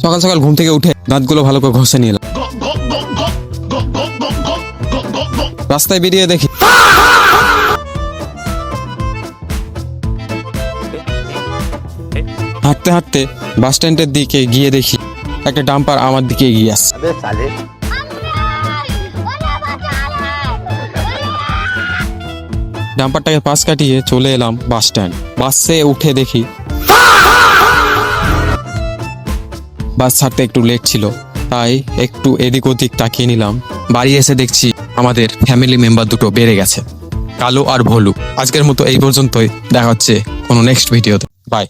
সকাল সকাল ঘুম থেকে উঠে দাঁতগুলো ভালো করে ঘষে নিলাম। রাস্তায় বেরিয়ে দেখি হাঁটতে হাঁটতে বাস স্ট্যান্ডের দিকে গিয়ে দেখি একটা ডাম্পার আমার দিকে এগিয়ে আসছে। ডাম্পারটাকে পাশ কাটিয়ে চলে এলাম বাস স্ট্যান্ড। বাসে উঠে দেখি বাস ছাড়তে একটু লেট ছিল, তাই একটু এদিক ওদিক তাকিয়ে নিলাম। বাড়ি এসে দেখছি আমাদের ফ্যামিলি মেম্বার দুটো বেড়ে গেছে, কালো আর ভলু। আজকের মতো এই পর্যন্তই, দেখা হচ্ছে কোনো নেক্সট ভিডিওতে। বাই।